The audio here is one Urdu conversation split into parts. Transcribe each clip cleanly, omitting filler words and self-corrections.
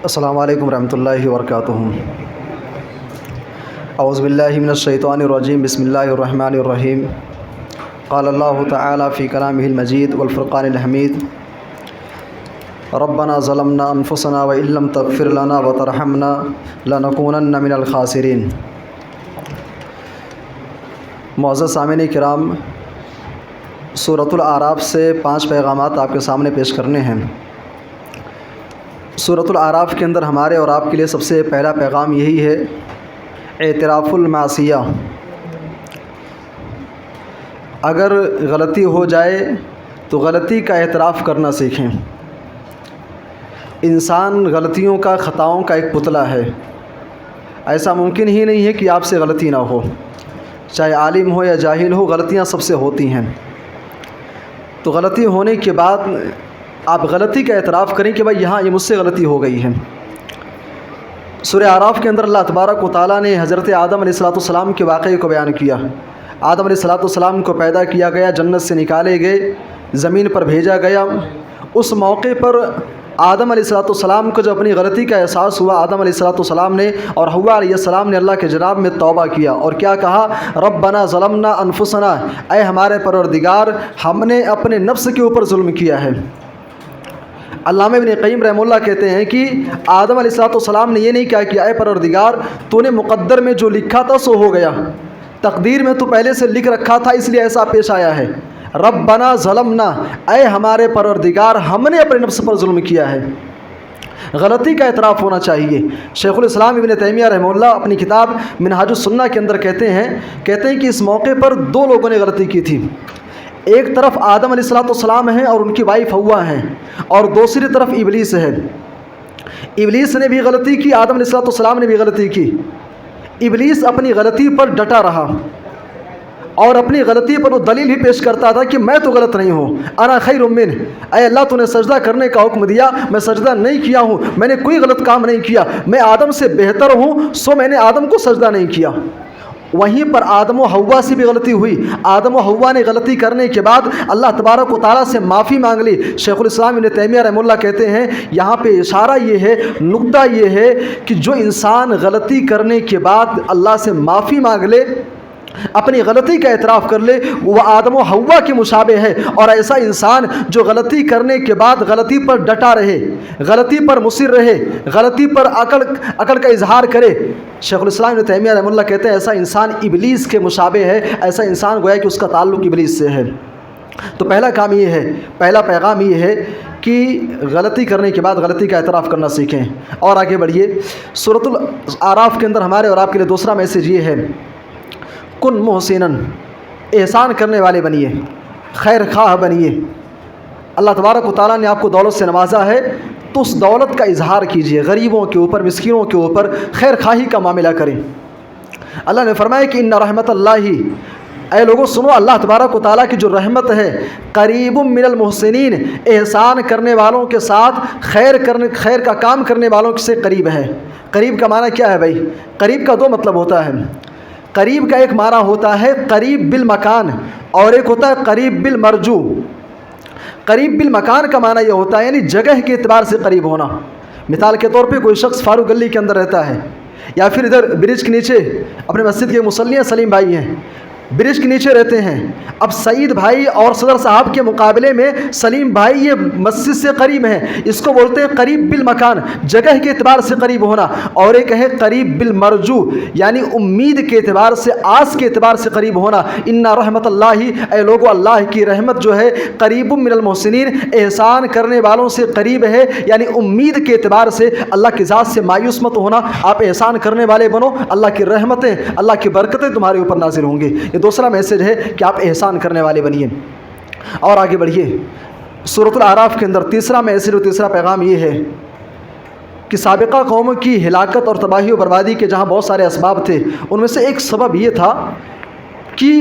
السلام علیکم ورحمۃ اللہ وبرکاتہ۔ اعوذ باللہ من الشیطان الرجیم، بسم اللہ الرحمن الرحیم۔ قال اللہ تعالی فی کلامہ المجید والفرقان الحمید، ربنا ظلمنا انفسنا وان لم تغفر لنا وترحمنا لنکونن من الخاسرین۔ معزز سامعین کرام، سورۃ الاعراف سے 5 پیغامات آپ کے سامنے پیش کرنے ہیں۔ سورۃ الاعراف کے اندر ہمارے اور آپ کے لیے سب سے پہلا پیغام یہی ہے، اعتراف المعصیہ۔ اگر غلطی ہو جائے تو غلطی کا اعتراف کرنا سیکھیں۔ انسان غلطیوں کا، خطاؤں کا ایک پتلا ہے۔ ایسا ممکن ہی نہیں ہے کہ آپ سے غلطی نہ ہو، چاہے عالم ہو یا جاہل ہو، غلطیاں سب سے ہوتی ہیں۔ تو غلطی ہونے کے بعد آپ غلطی کا اعتراف کریں کہ بھائی یہاں یہ مجھ سے غلطی ہو گئی ہے۔ سورہ اعراف کے اندر اللہ تبارک و تعالیٰ نے حضرت آدم علیہ السلام کے واقعے کو بیان کیا۔ آدم علیہ السلام کو پیدا کیا گیا، جنت سے نکالے گئے، زمین پر بھیجا گیا۔ اس موقع پر آدم علیہ السلام کو جب اپنی غلطی کا احساس ہوا، آدم علیہ السلام نے اور حوا علیہ السلام نے اللہ کے جناب میں توبہ کیا اور کیا کہا؟ ربنا ظلمنا انفسنا، اے ہمارے پروردگار، ہم نے اپنے نفس کے اوپر ظلم کیا ہے۔ علامہ ابن قیم رحمہ اللہ کہتے ہیں کہ آدم علیہ السلام نے یہ نہیں کہا کہ اے پروردگار، تو نے مقدر میں جو لکھا تھا سو ہو گیا، تقدیر میں تو پہلے سے لکھ رکھا تھا اس لیے ایسا پیش آیا ہے۔ ربنا ظلمنا، اے ہمارے پروردگار، ہم نے اپنے نفس پر ظلم کیا ہے۔ غلطی کا اعتراف ہونا چاہیے۔ شیخ الاسلام ابن تیمیہ رحمہ اللہ اپنی کتاب منہاج السنہ کے اندر کہتے ہیں کہ اس موقع پر 2 لوگوں نے غلطی کی تھی۔ ایک طرف آدم علیہ السلام ہیں اور ان کی وائف حوا ہیں، اور دوسری طرف ابلیس ہے۔ ابلیس نے بھی غلطی کی، آدم علیہ السلام نے بھی غلطی کی۔ ابلیس اپنی غلطی پر ڈٹا رہا اور اپنی غلطی پر وہ دلیل ہی پیش کرتا تھا کہ میں تو غلط نہیں ہوں، انا خیر منہ، اے اللہ تو نے سجدہ کرنے کا حکم دیا، میں سجدہ نہیں کیا ہوں، میں نے کوئی غلط کام نہیں کیا، میں آدم سے بہتر ہوں، سو میں نے آدم کو سجدہ نہیں کیا۔ وہیں پر آدم و حوا سے بھی غلطی ہوئی۔ آدم و حوا نے غلطی کرنے کے بعد اللہ تبارک و تعالیٰ سے معافی مانگ لی۔ شیخ الاسلام ابن تیمیہ رحمہ اللہ کہتے ہیں یہاں پہ اشارہ یہ ہے، نقطہ یہ ہے کہ جو انسان غلطی کرنے کے بعد اللہ سے معافی مانگ لے، اپنی غلطی کا اعتراف کر لے، وہ آدم و حوا کے مشابہ ہے۔ اور ایسا انسان جو غلطی کرنے کے بعد غلطی پر ڈٹا رہے، غلطی پر مصر رہے، غلطی پر عقل کا اظہار کرے، شیخ الاسلام ابن تیمیہ رحمہ اللہ کہتے ہیں ایسا انسان ابلیس کے مشابہ ہے۔ ایسا انسان گویا کہ اس کا تعلق ابلیس سے ہے۔ تو پہلا کام یہ ہے، پہلا پیغام یہ ہے کہ غلطی کرنے کے بعد غلطی کا اعتراف کرنا سیکھیں۔ اور آگے بڑھیے، سورۃ الاعراف کے اندر ہمارے اور آپ کے لیے دوسرا میسج یہ ہے، کن محسنن، احسان کرنے والے بنیے، خیر خواہ بنیے۔ اللہ تبارک و تعالیٰ نے آپ کو دولت سے نوازا ہے تو اس دولت کا اظہار کیجیے، غریبوں کے اوپر، مسکینوں کے اوپر خیر خواہی کا معاملہ کریں۔ اللہ نے فرمایا کہ ان رحمت اللہ، اے لوگوں سنو، اللہ تبارک و تعالیٰ کی جو رحمت ہے، قریب من المحسنین، احسان کرنے والوں کے ساتھ خیر کا کام کرنے والوں سے قریب ہے۔ قریب کا معنی کیا ہے بھائی؟ قریب کا 2 مطلب ہوتا ہے۔ قریب کا ایک معنی ہوتا ہے قریب بالمکان، اور ایک ہوتا ہے قریب بالمرجو۔ قریب بالمکان کا معنی یہ ہوتا ہے یعنی جگہ کے اعتبار سے قریب ہونا۔ مثال کے طور پہ کوئی شخص فاروق گلی کے اندر رہتا ہے، یا پھر ادھر برج کے نیچے اپنے مسجد کے مصلی ہیں، سلیم بھائی ہیں، برج کے نیچے رہتے ہیں۔ اب سعید بھائی اور صدر صاحب کے مقابلے میں سلیم بھائی یہ مسجد سے قریب ہیں، اس کو بولتے ہیں قریب بالمکان، جگہ کے اعتبار سے قریب ہونا۔ اور ایک ہے قریب بالمرجو، یعنی امید کے اعتبار سے، آس کے اعتبار سے قریب ہونا۔ ان رحمت اللہ، اے لوگو اللہ کی رحمت جو ہے قریب من المحسنین، احسان کرنے والوں سے قریب ہے، یعنی امید کے اعتبار سے اللہ کی ذات سے مایوس مت ہونا، آپ احسان کرنے والے بنو، اللہ کی رحمتیں، اللہ کی برکتیں تمہارے اوپر نازل ہوں گی۔ یہ دوسرا میسج ہے کہ آپ احسان کرنے والے بنیے۔ اور آگے بڑھیے، سورۃ الاعراف کے اندر تیسرا میسج اور تیسرا پیغام یہ ہے کہ سابقہ قوموں کی ہلاکت اور تباہی و بربادی کے جہاں بہت سارے اسباب تھے، ان میں سے ایک سبب یہ تھا کہ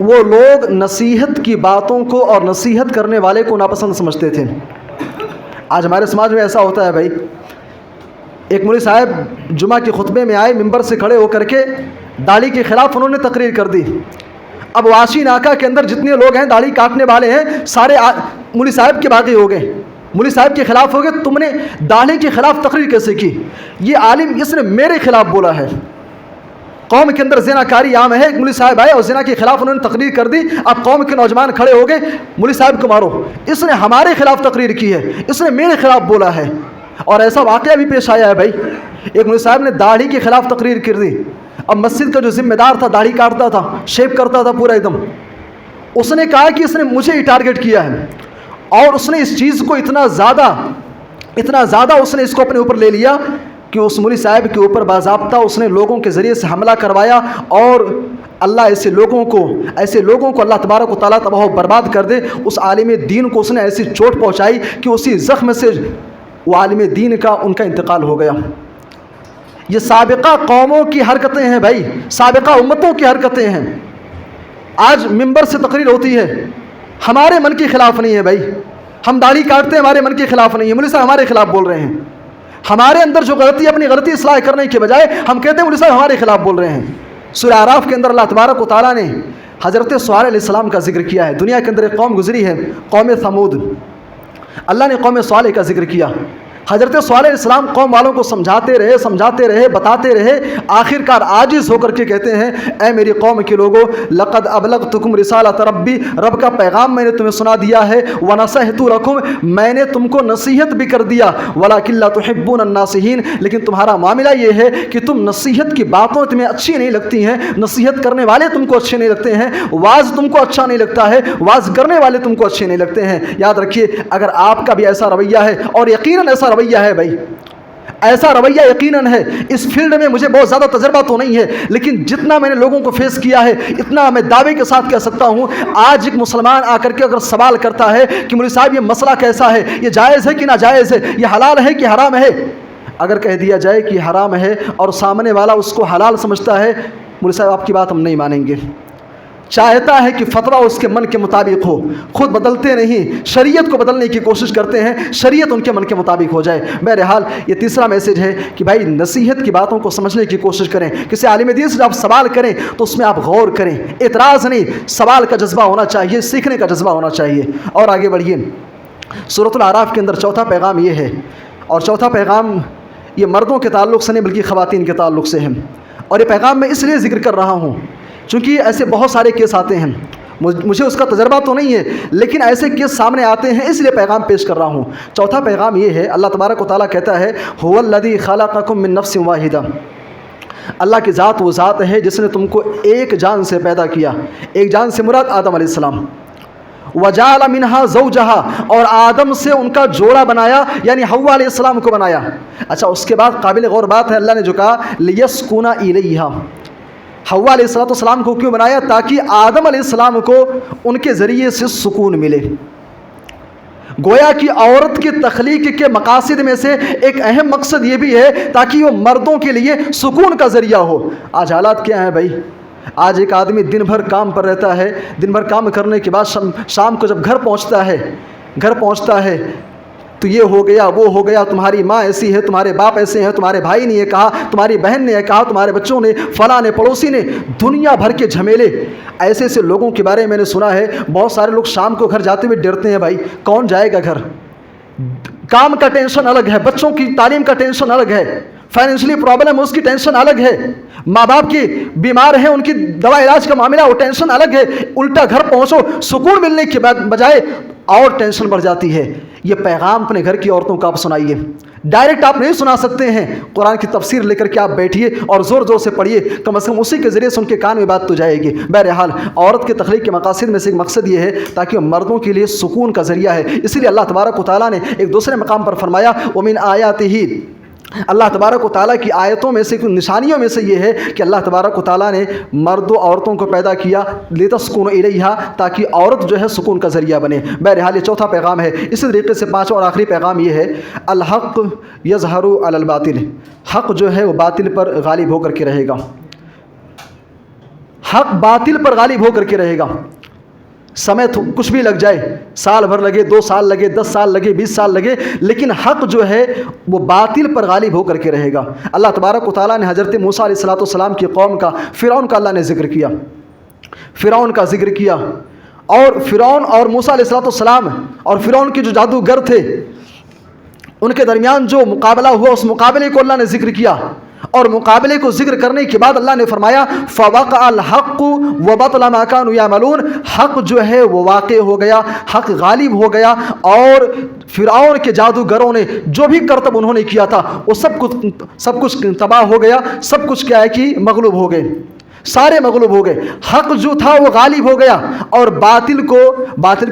وہ لوگ نصیحت کی باتوں کو اور نصیحت کرنے والے کو ناپسند سمجھتے تھے۔ آج ہمارے سماج میں ایسا ہوتا ہے بھائی، ایک مولوی صاحب جمعہ کے خطبے میں آئے، ممبر سے کھڑے ہو کر کے داڑھی کے خلاف انہوں نے تقریر کر دی۔ اب واشی ناکہ کے اندر جتنے لوگ ہیں داڑھی کاٹنے والے ہیں، سارے مولوی صاحب کے باغی ہو گئے۔ مولوی صاحب کے خلاف ہو گئے، تم نے داڑھی کے خلاف تقریر کیسے کی؟ یہ عالم اس نے میرے خلاف بولا ہے، قوم کے اندر زنا کاری عام ہے، ایک مولوی صاحب آئے اور زنا کے خلاف انہوں نے تقریر کر دی، اب قوم کے نوجوان کھڑے ہو گئے مولوی صاحب کو مارو، اس نے ہمارے خلاف تقریر کی ہے، اس نے میرے خلاف بولا ہے۔ اور ایسا واقعہ بھی پیش آیا ہے بھائی، ایک مولوی صاحب نے داڑھی کے خلاف تقریر کر دی، اب مسجد کا جو ذمہ دار تھا داڑھی کاٹتا تھا، شیپ کرتا تھا پورا ایک دم، اس نے کہا کہ اس نے مجھے ہی ٹارگٹ کیا ہے، اور اس نے اس چیز کو اتنا زیادہ اس نے اس کو اپنے اوپر لے لیا کہ اس مولوی صاحب کے اوپر باضابطہ اس نے لوگوں کے ذریعے سے حملہ کروایا، اور اللہ ایسے لوگوں کو اللہ تبارک و تعالیٰ تباہ و برباد کر دے۔ اس عالم دین کو اس نے ایسی چوٹ پہنچائی کہ اسی زخم سے وہ عالم دین ان کا انتقال ہو گیا۔ یہ سابقہ قوموں کی حرکتیں ہیں بھائی، سابقہ امتوں کی حرکتیں ہیں۔ آج ممبر سے تقریر ہوتی ہے، ہمارے من کے خلاف نہیں ہے بھائی، ہم داڑھی کاٹتے ہیں ہمارے من کے خلاف نہیں ہے، مولوی صاحب ہمارے خلاف بول رہے ہیں، ہمارے اندر جو غلطی ہے اپنی غلطی اصلاح کرنے کے بجائے ہم کہتے ہیں مولوی صاحب ہمارے خلاف بول رہے ہیں۔ سورہ اعراف کے اندر اللہ تبارک و تعالیٰ نے حضرت صالح علیہ السلام کا ذکر کیا ہے۔ دنیا کے اندر ایک قوم گزری ہے، قوم ثمود، اللہ نے قوم صالح کا ذکر کیا۔ حضرت صالح علیہ السلام قوم والوں کو سمجھاتے رہے بتاتے رہے، آخر کار عاجز ہو کر کے کہتے ہیں اے میری قوم کے لوگوں، لقد ابلغتکم رسالۃ ربی، رب کا پیغام میں نے تمہیں سنا دیا ہے، ونصحت لکم، میں نے تم کو نصیحت بھی کر دیا، ولکن لا تحبون الناصحین، لیکن تمہارا معاملہ یہ ہے کہ تم نصیحت کی باتوں تمہیں اچھی نہیں لگتی ہیں، نصیحت کرنے والے تم کو اچھے نہیں لگتے ہیں، واعظ تم کو اچھا نہیں لگتا ہے، واعظ کرنے والے تم کو اچھے نہیں لگتے ہیں۔ یاد رکھیے اگر آپ کا بھی ایسا رویہ ہے، اور یقیناً ایسا رویہ ہے بھائی، ایسا رویہ یقیناً ہے، اس فیلڈ میں مجھے بہت زیادہ تجربہ تو نہیں ہے، لیکن جتنا میں نے لوگوں کو فیس کیا ہے اتنا میں دعوے کے ساتھ کہہ سکتا ہوں، آج ایک مسلمان آ کر کے اگر سوال کرتا ہے کہ مولوی صاحب یہ مسئلہ کیسا ہے، یہ جائز ہے کہ ناجائز ہے، یہ حلال ہے کہ حرام ہے، اگر کہہ دیا جائے کہ حرام ہے اور سامنے والا اس کو حلال سمجھتا ہے، مولوی صاحب آپ کی بات ہم نہیں مانیں گے۔ چاہتا ہے کہ فتویٰ اس کے من کے مطابق ہو، خود بدلتے نہیں، شریعت کو بدلنے کی کوشش کرتے ہیں، شریعت ان کے من کے مطابق ہو جائے۔ بہرحال یہ تیسرا میسج ہے کہ بھائی نصیحت کی باتوں کو سمجھنے کی کوشش کریں، کسی عالم دین سے جب آپ سوال کریں تو اس میں آپ غور کریں، اعتراض نہیں، سوال کا جذبہ ہونا چاہیے، سیکھنے کا جذبہ ہونا چاہیے۔ اور آگے بڑھیے، سورۃ الاعراف کے اندر چوتھا پیغام یہ ہے، اور چوتھا پیغام یہ مردوں کے تعلق سے نہیں بلکہ خواتین کے تعلق سے ہے، اور یہ پیغام میں اس لیے ذکر کر رہا ہوں چونکہ ایسے بہت سارے کیس آتے ہیں، مجھے اس کا تجربہ تو نہیں ہے لیکن ایسے کیس سامنے آتے ہیں، اس لیے پیغام پیش کر رہا ہوں۔ چوتھا پیغام یہ ہے، اللہ تبارک و تعالیٰ کہتا ہے هو الذی خلقکم من نفس واحدہ، اللہ کی ذات وہ ذات ہے جس نے تم کو ایک جان سے پیدا کیا، ایک جان سے مراد آدم علیہ السلام، وجعل منها زوجها، اور آدم سے ان کا جوڑا بنایا یعنی حوا علیہ السلام کو بنایا۔ اچھا اس کے بعد قابل غور بات ہے، اللہ نے جو کہا لیسکن الیہا، حوا علیہ السلام کو کیوں بنایا؟ تاکہ آدم علیہ السلام کو ان کے ذریعے سے سکون ملے۔ گویا کہ عورت کی تخلیق کے مقاصد میں سے ایک اہم مقصد یہ بھی ہے تاکہ وہ مردوں کے لیے سکون کا ذریعہ ہو۔ آج حالات کیا ہیں بھائی؟ آج ایک آدمی دن بھر کام پر رہتا ہے، دن بھر کام کرنے کے بعد شام کو جب گھر پہنچتا ہے تو یہ ہو گیا وہ ہو گیا، تمہاری ماں ایسی ہے، تمہارے باپ ایسے ہیں، تمہارے بھائی نے یہ کہا، تمہاری بہن نے یہ کہا، تمہارے بچوں نے، فلاں نے، پڑوسی نے، دنیا بھر کے جھمیلے۔ ایسے لوگوں کے بارے میں نے سنا ہے، بہت سارے لوگ شام کو گھر جاتے ہوئے ڈرتے ہیں، بھائی کون جائے گا گھر، کام کا ٹینشن الگ ہے، بچوں کی تعلیم کا ٹینشن الگ ہے، فائنینشلی پرابلم ہے اس کی ٹینشن الگ ہے، ماں باپ کی بیمار ہیں ان کی دوا علاج کا معاملہ وہ ٹینشن الگ ہے، الٹا گھر پہنچو سکون ملنے کے بجائے اور ٹینشن بڑھ جاتی ہے۔ یہ پیغام اپنے گھر کی عورتوں کو آپ سنائیے، ڈائریکٹ آپ نہیں سنا سکتے ہیں، قرآن کی تفسیر لے کر کے آپ بیٹھیے اور زور زور سے پڑھیے، کم از کم اسی کے ذریعے سے ان کے کان میں بات تو جائے گی۔ بہرحال عورت کے تخلیق کے مقاصد میں سے ایک مقصد یہ ہے تاکہ مردوں کے لیے سکون کا ذریعہ ہے، اسی لیے اللہ تبارک و تعالیٰ نے ایک دوسرے مقام پر فرمایا وَمِنْ آیَاتِهِ، اللہ تبارک و تعالیٰ کی آیتوں میں سے، نشانیوں میں سے یہ ہے کہ اللہ تبارک و تعالیٰ نے مرد و عورتوں کو پیدا کیا لِتَسْكُنُوا إِلَيْهَا، تاکہ عورت جو ہے سکون کا ذریعہ بنے۔ بہرحال یہ چوتھا پیغام ہے۔ اسی طریقے سے پانچواں اور آخری پیغام یہ ہے الحق یظہر علی الباطل، حق جو ہے وہ باطل پر غالب ہو کر کے رہے گا، حق باطل پر غالب ہو کر کے رہے گا، سمے کچھ بھی لگ جائے، سال بھر لگے، 2 سال لگے، 10 سال لگے، 20 سال لگے، لیکن حق جو ہے وہ باطل پر غالب ہو کر کے رہے گا۔ اللہ تبارک و تعالیٰ نے حضرت موسیٰ علیہ السلام کی قوم کا، فرعون کا اللہ نے ذکر کیا، فرعون کا ذکر کیا، اور فرعون اور موسیٰ علیہ السلام اور فرعون کے جو جادوگر تھے ان کے درمیان جو مقابلہ ہوا، اس مقابلے کو اللہ نے ذکر کیا، اور مقابلے کو ذکر کرنے کے بعد اللہ نے فرمایا فَوَقَعَ الْحَقُّ وَبَطَلَ مَا كَانُوا يَعْمَلُونَ، حق جو ہے وہ واقع ہو گیا، حق غالب ہو گیا، اور فرعون کے جادوگروں نے جو بھی کرتب انہوں نے کیا تھا وہ سب کچھ تباہ ہو گیا، سب کچھ کیا ہے کہ مغلوب ہو گئے، سارے مغلوب ہو گئے، حق جو تھا وہ غالب ہو گیا، اور باطل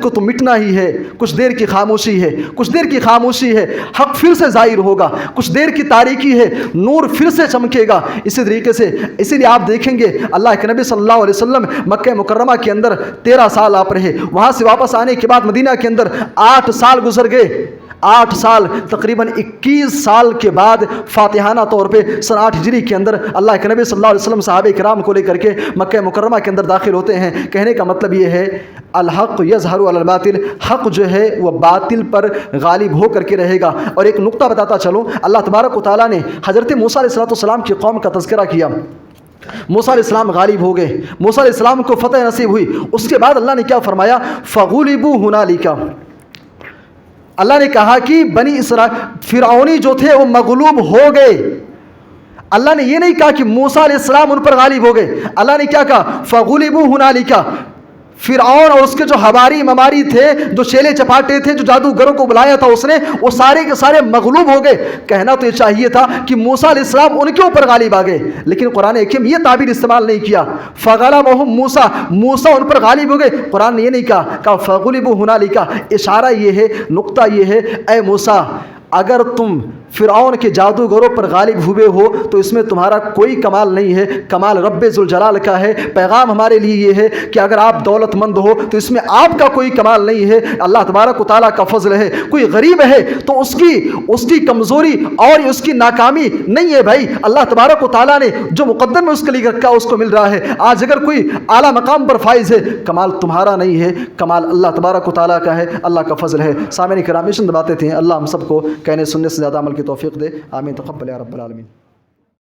کو تو مٹنا ہی ہے، کچھ دیر کی خاموشی ہے، کچھ دیر کی خاموشی ہے، حق پھر سے ظاہر ہوگا، کچھ دیر کی تاریکی ہے، نور پھر سے چمکے گا۔ اسی طریقے سے اسی لیے آپ دیکھیں گے اللہ کے نبی صلی اللہ علیہ وسلم مکہ مکرمہ کے اندر 13 سال آپ رہے، وہاں سے واپس آنے کے بعد مدینہ کے اندر 8 سال گزر گئے، 8 سال تقریباً 21 سال کے بعد فاتحانہ طور پہ سن 8 ہجری کے اندر اللہ کے نبی صلی اللہ علیہ وسلم صحابہ کرام کو لے کر کے مکہ مکرمہ کے اندر داخل ہوتے ہیں۔ کہنے کا مطلب یہ ہے الحق یظہر علی الباطل، حق جو ہے وہ باطل پر غالب ہو کر کے رہے گا۔ اور ایک نقطہ بتاتا چلوں، اللہ تبارک و تعالیٰ نے حضرت موسیٰ علیہ السلام کی قوم کا تذکرہ کیا، موسیٰ علیہ السلام غالب ہو گئے، موسیٰ علیہ السلام کو فتح نصیب ہوئی، اس کے بعد اللہ نے کیا فرمایا فَغُلِبُوا هُنَالِكَ، اللہ نے کہا کہ بنی اسرائیل فرعونی جو تھے وہ مغلوب ہو گئے۔ اللہ نے یہ نہیں کہا کہ موسیٰ علیہ السلام ان پر غالب ہو گئے، اللہ نے کیا کہا فَغُلِبُوا هُنَالِكَ، فرعون اور اس کے جو حواری مماری تھے، جو چیلے چپاٹے تھے، جو جادوگروں کو بلایا تھا اس نے، وہ سارے کے سارے مغلوب ہو گئے۔ کہنا تو یہ چاہیے تھا کہ موسیٰ علیہ السلام ان کے اوپر غالب آ گئے، لیکن قرآن حکیم یہ تعبیر استعمال نہیں کیا فَغَلَبَهُمْ موسیٰ ان پر غالب ہو گئے، قرآن نے یہ نہیں کہا فَغُلِبُوا هُنَالِكَ۔ اشارہ یہ ہے، نقطہ یہ ہے، اے موسیٰ اگر تم فرعون کے جادوگروں پر غالب ہوئے ہو تو اس میں تمہارا کوئی کمال نہیں ہے، کمال رب ذوالجلال کا ہے۔ پیغام ہمارے لیے یہ ہے کہ اگر آپ دولت مند ہو تو اس میں آپ کا کوئی کمال نہیں ہے، اللہ تبارک و تعالیٰ کا فضل ہے۔ کوئی غریب ہے تو اس کی کمزوری اور اس کی ناکامی نہیں ہے بھائی، اللہ تبارک و تعالیٰ نے جو مقدر میں اس کے لیے رکھا اس کو مل رہا ہے۔ آج اگر کوئی اعلیٰ مقام پر فائز ہے، کمال تمہارا نہیں ہے، کمال اللہ تبارک و تعالیٰ کا ہے، اللہ کا فضل ہے۔ سامعین کرام، یہ چند باتیں تھیں، اللہ ہم سب کو کہنے سننے سے زیادہ عمل کی توفیق دے، آمین، تقبل یا رب العالمین۔